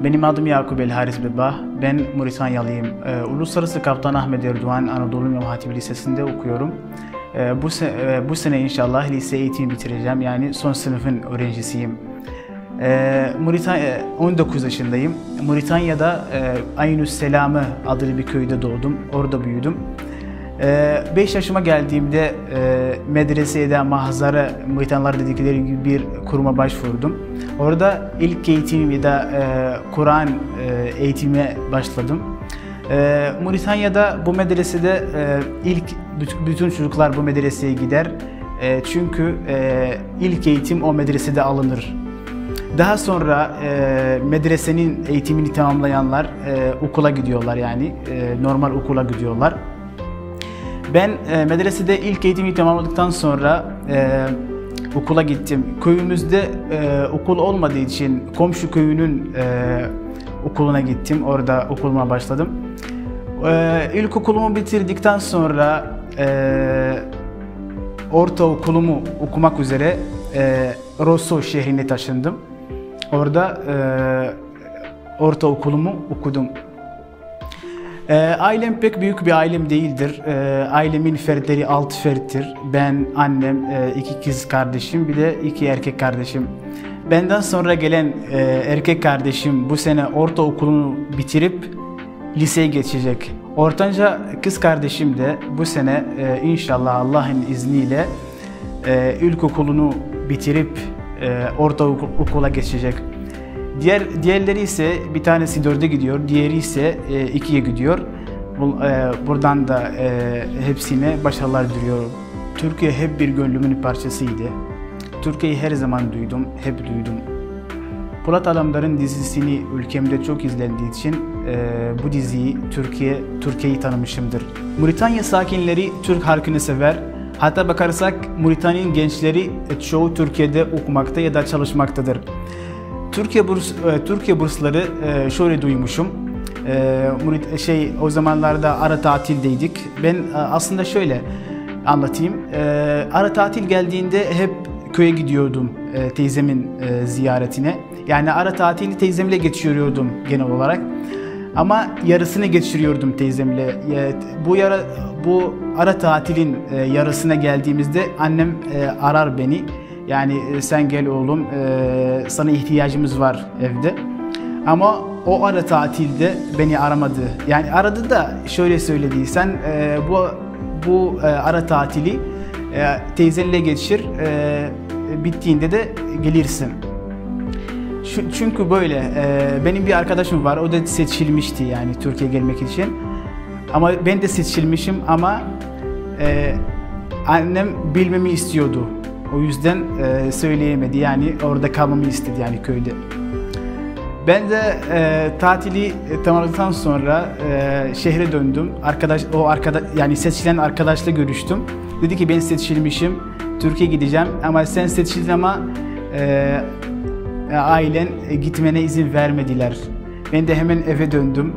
Benim adım Yakup El Haris Beba. Ben Moritanyalıyım. Uluslararası Kaptan Ahmet Erdoğan Anadolu İmam Hatip Lisesi'nde okuyorum. Bu sene inşallah lise eğitimi bitireceğim. Yani son sınıfın öğrencisiyim. 19 yaşındayım. Moritanya'da Aynus Selamı adlı bir köyde doğdum. Orada büyüdüm. 5 yaşıma geldiğimde medreseye mahzara Moritanya'lar dedikleri gibi bir kuruma başvurdum. Orada ilk eğitim ya da Kur'an eğitime başladım. Moritanya'da bu medresede bütün çocuklar bu medreseye gider. Çünkü ilk eğitim o medresede alınır. Daha sonra medresenin eğitimini tamamlayanlar okula gidiyorlar, yani normal okula gidiyorlar. Ben medresede ilk eğitimi tamamladıktan sonra okula gittim. Köyümüzde okul olmadığı için komşu köyünün okuluna gittim. Orada okuluma başladım. İlkokulumu bitirdikten sonra ortaokulumu okumak üzere Rosso şehrine taşındım. Orada ortaokulumu okudum. Ailem pek büyük bir ailem değildir. Ailemin fertleri 6 ferttir. Ben, annem, 2 kız kardeşim, bir de 2 erkek kardeşim. Benden sonra gelen erkek kardeşim bu sene ortaokulunu bitirip liseye geçecek. Ortanca kız kardeşim de bu sene inşallah Allah'ın izniyle ilkokulunu bitirip ortaokula geçecek. Diğerleri ise bir tanesi 4'e gidiyor, diğeri ise 2'ye gidiyor. Buradan da hepsine başarılar diliyorum. Türkiye hep bir gönlümün parçasıydı. Türkiye'yi her zaman duydum, hep duydum. Polat Alemdar'ın dizisini ülkemde çok izlendiği için bu diziyi Türkiye'yi tanımışımdır. Moritanya sakinleri Türk halkını sever. Hatta bakarsak Moritanya'nın gençleri çoğu Türkiye'de okumakta ya da çalışmaktadır. Türkiye bursları şöyle duymuşum. O zamanlarda ara tatildeydik. Ben aslında şöyle anlatayım. Ara tatil geldiğinde hep köye gidiyordum teyzemin ziyaretine. Yani ara tatili teyzemle geçiriyordum genel olarak. Ama yarısını geçiriyordum teyzemle. Bu ara tatilin yarısına geldiğimizde annem arar beni. Yani sen gel oğlum, sana ihtiyacımız var evde. Ama o ara tatilde beni aramadı. Yani aradı da şöyle söyledi, sen bu ara tatili teyzenle geçir, bittiğinde de gelirsin. Çünkü böyle, benim bir arkadaşım var, o da seçilmişti yani Türkiye'ye gelmek için. Ama ben de seçilmişim ama annem bilmemi istiyordu. O yüzden söyleyemedi, yani orada kalmamı istedi, yani köyde. Ben de tatili tamamladıktan sonra şehre döndüm. Yani seçilen arkadaşla görüştüm. Dedi ki ben seçilmişim, Türkiye'ye gideceğim ama sen seçildin ama ailen gitmene izin vermediler. Ben de hemen eve döndüm.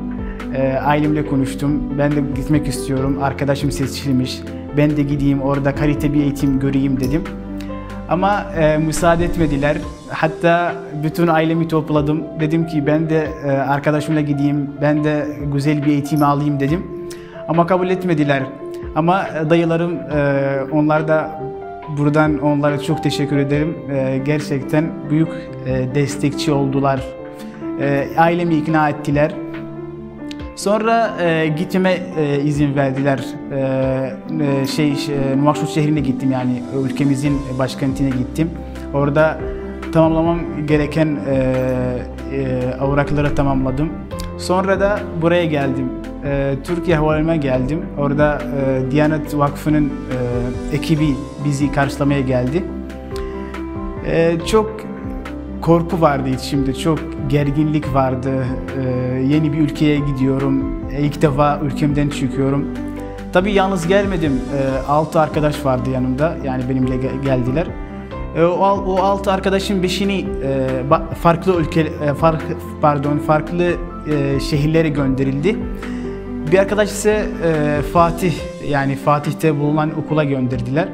Ailemle konuştum. Ben de gitmek istiyorum. Arkadaşım seçilmiş. Ben de gideyim orada kalite bir eğitim göreyim dedim. Ama müsaade etmediler. Hatta bütün ailemi topladım. Dedim ki ben de arkadaşımla gideyim. Ben de güzel bir eğitim alayım dedim. Ama kabul etmediler. Ama dayılarım, onlar da buradan onlara çok teşekkür ederim. Gerçekten büyük destekçi oldular. Ailemi ikna ettiler. Sonra gitmeme izin verdiler. Numakşot şehrine gittim, yani ülkemizin başkentine gittim. Orada tamamlamam gereken evrakları tamamladım. Sonra da buraya geldim. Türkiye Havalimanı'na geldim. Orada Diyanet Vakfı'nın ekibi bizi karşılamaya geldi. Çok korku vardı içimde, çok gerginlik vardı. Yeni bir ülkeye gidiyorum, ilk defa ülkemden çıkıyorum. Tabii yalnız gelmedim, 6 arkadaş vardı yanımda, yani benimle geldiler. O 6 arkadaşın 5'ini farklı şehirlere gönderildi. Bir arkadaş ise Fatih, yani Fatih'te bulunan okula gönderdiler.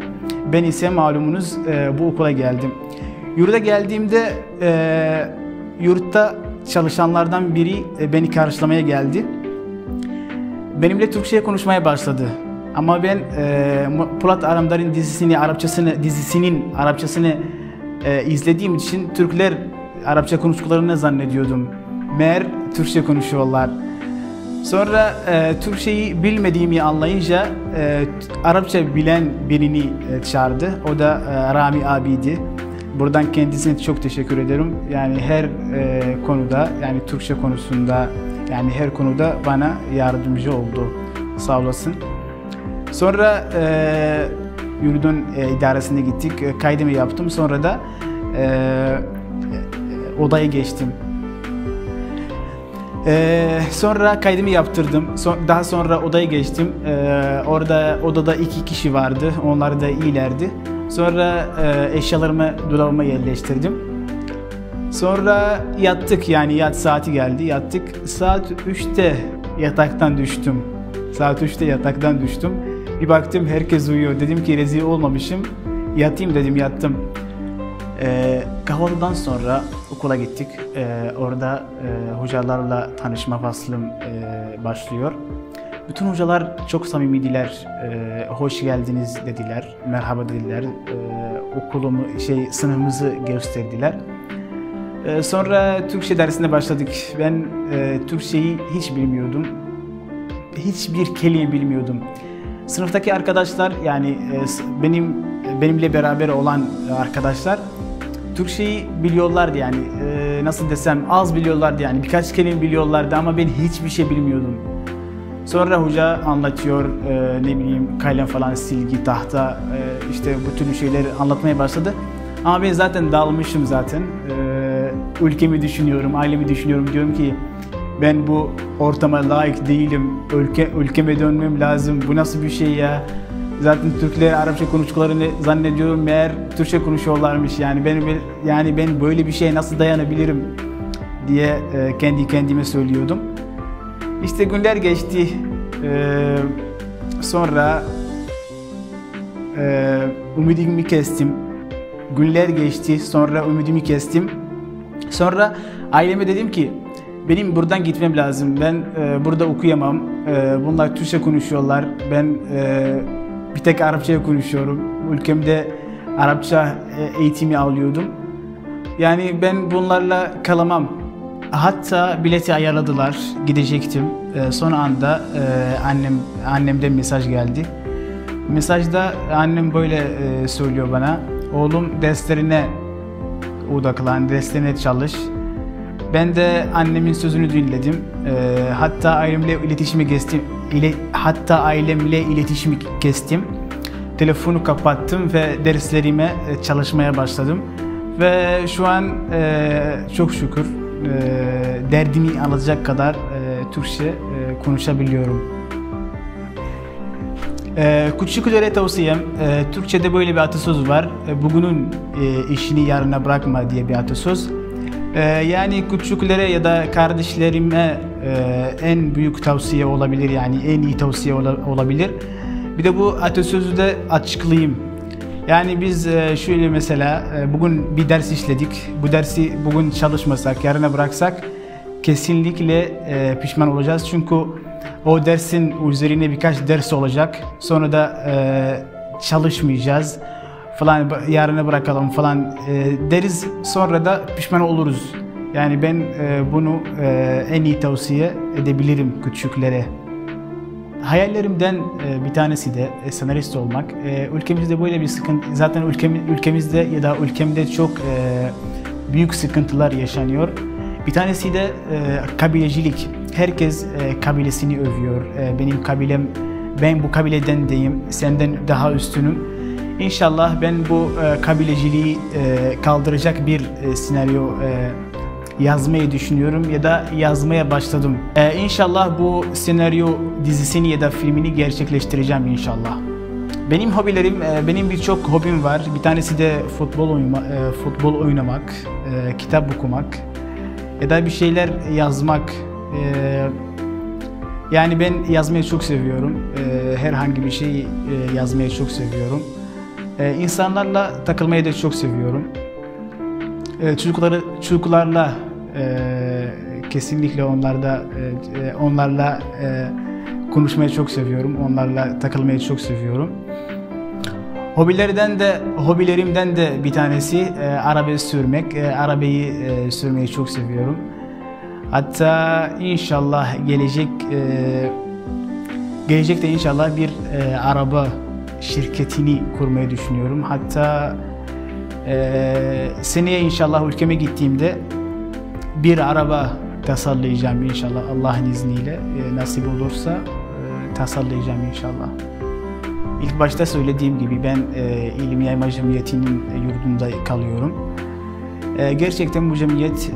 Ben ise malumunuz bu okula geldim. Yurda geldiğimde yurtta çalışanlardan biri beni karşılamaya geldi. Benimle Türkçe konuşmaya başladı. Ama ben Polat Alemdar'ın dizisinin Arapçasını izlediğim için Türkler Arapça konuştuklarını zannediyordum. Meğer Türkçe konuşuyorlar. Sonra Türkçeyi bilmediğimi anlayınca Arapça bilen birini çağırdı. O da Rami abiydi. Buradan kendisine çok teşekkür ederim. Yani her konuda, yani Türkçe konusunda, yani her konuda bana yardımcı oldu. Sağ olasın. Sonra yurdun idaresine gittik. Kaydımı yaptım. Sonra da odaya geçtim. Sonra kaydımı yaptırdım. Daha sonra odaya geçtim. Orada odada 2 kişi vardı. Onlar da iyilerdi. Sonra eşyalarımı dolabıma yerleştirdim. Sonra yattık, yani yat saati geldi. Yattık. Saat 3'te yataktan düştüm. Saat 3'te yataktan düştüm. Bir baktım herkes uyuyor. Dedim ki rezil olmamışım. Yatayım dedim, yattım. Kahvaltıdan sonra okula gittik. Orada hocalarla tanışma faslım başlıyor. Bütün hocalar çok samimiydiler. Hoş geldiniz dediler, merhaba dediler. Sınıfımızı gösterdiler. Sonra Türkçe dersine başladık. Ben Türkçeyi hiç bilmiyordum. Hiçbir kelime bilmiyordum. Sınıftaki arkadaşlar, yani benimle beraber olan arkadaşlar Türkçeyi biliyorlardı, yani nasıl desem, az biliyorlardı, yani birkaç kelime biliyorlardı ama ben hiçbir şey bilmiyordum. Sonra hoca anlatıyor, ne bileyim, kalem falan, silgi, tahta, işte bu türlü şeyleri anlatmaya başladı. Ama ben zaten dalmışım zaten. Ülkemi düşünüyorum, ailemi düşünüyorum, diyorum ki ben bu ortama layık değilim, ülkeme dönmem lazım, bu nasıl bir şey ya? Zaten Türkler Arapça konuştuklarını zannediyorum, meğer Türkçe konuşuyorlarmış. Yani ben böyle bir şeye nasıl dayanabilirim diye kendi kendime söylüyordum. İşte günler geçti. Sonra ümidimi kestim. Günler geçti. Sonra ümidimi kestim. Sonra aileme dedim ki benim buradan gitmem lazım. Ben burada okuyamam. Bunlar Türkçe konuşuyorlar. Ben bir tek Arapça konuşuyorum. Ülkemde Arapça eğitimi alıyordum. Yani ben bunlarla kalamam. Hatta bileti ayarladılar. Gidecektim. Son anda annemden mesaj geldi. Mesajda annem böyle söylüyor bana. Oğlum derslerine odaklan, derslerine çalış. Ben de annemin sözünü dinledim. Hatta ailemle iletişimi kestim. Telefonu kapattım ve derslerime çalışmaya başladım. Ve şu an çok şükür derdimi alacak kadar Türkçe konuşabiliyorum. Küçüklere tavsiyem, Türkçe'de böyle bir atasöz var. Bugünün işini yarına bırakma diye bir atasöz. Yani küçüklere ya da kardeşlerime en büyük tavsiye olabilir, yani en iyi tavsiye olabilir. Bir de bu atasözü de açıklayayım. Yani biz şöyle mesela bugün bir ders işledik. Bu dersi bugün çalışmasak, yarına bıraksak kesinlikle pişman olacağız. Çünkü o dersin üzerine birkaç ders olacak. Sonra da çalışmayacağız falan, yarına bırakalım falan deriz. Sonra da pişman oluruz. Yani ben bunu en iyi tavsiye edebilirim küçüklere. Hayallerimden bir tanesi de senarist olmak. Ülkemizde böyle bir sıkıntı, zaten ülkemizde ya da ülkemde çok büyük sıkıntılar yaşanıyor. Bir tanesi de kabilecilik. Herkes kabilesini övüyor. Benim kabilem, ben bu kabileden deyim, senden daha üstünüm. İnşallah ben bu kabileciliği kaldıracak bir senaryo yazmayı düşünüyorum ya da yazmaya başladım. İnşallah bu senaryo dizisini ya da filmini gerçekleştireceğim inşallah. Benim hobilerim, benim birçok hobim var. Bir tanesi de futbol oynamak, kitap okumak ya da bir şeyler yazmak. Yani ben yazmayı çok seviyorum. Herhangi bir şey yazmayı çok seviyorum. İnsanlarla takılmayı da çok seviyorum. Çocuklarla kesinlikle onlarla konuşmayı çok seviyorum. Onlarla takılmayı çok seviyorum. Hobilerimden de bir tanesi arabayı sürmek. Arabayı sürmeyi çok seviyorum. Hatta inşallah gelecekte inşallah bir araba şirketini kurmayı düşünüyorum. Hatta seneye inşallah ülkeme gittiğimde bir araba tasarlayacağım inşallah, Allah'ın izniyle. Nasip olursa tasarlayacağım inşallah. İlk başta söylediğim gibi ben İlim Yayma Cemiyeti'nin yurdunda kalıyorum. Gerçekten bu cemiyet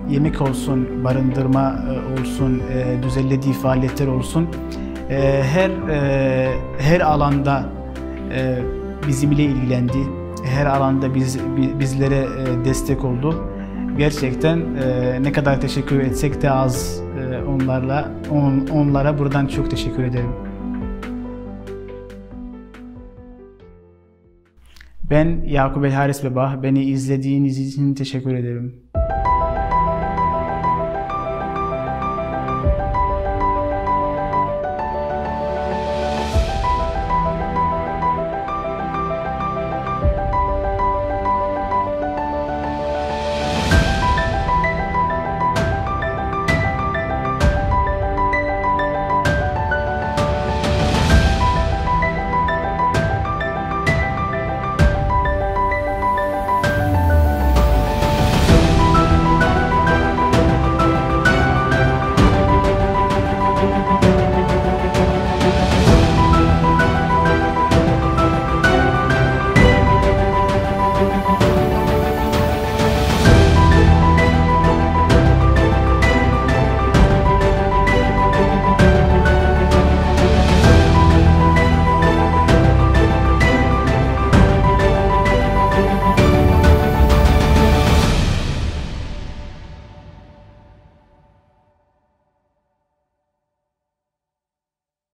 yemek olsun, barındırma olsun, düzenlediği faaliyetler olsun, her alanda bizimle ilgilendi. Her alanda bizlere destek oldu. Gerçekten ne kadar teşekkür etsek de az, onlara buradan çok teşekkür ederim. Ben Yakup El Haris Baba. Beni izlediğiniz için teşekkür ederim.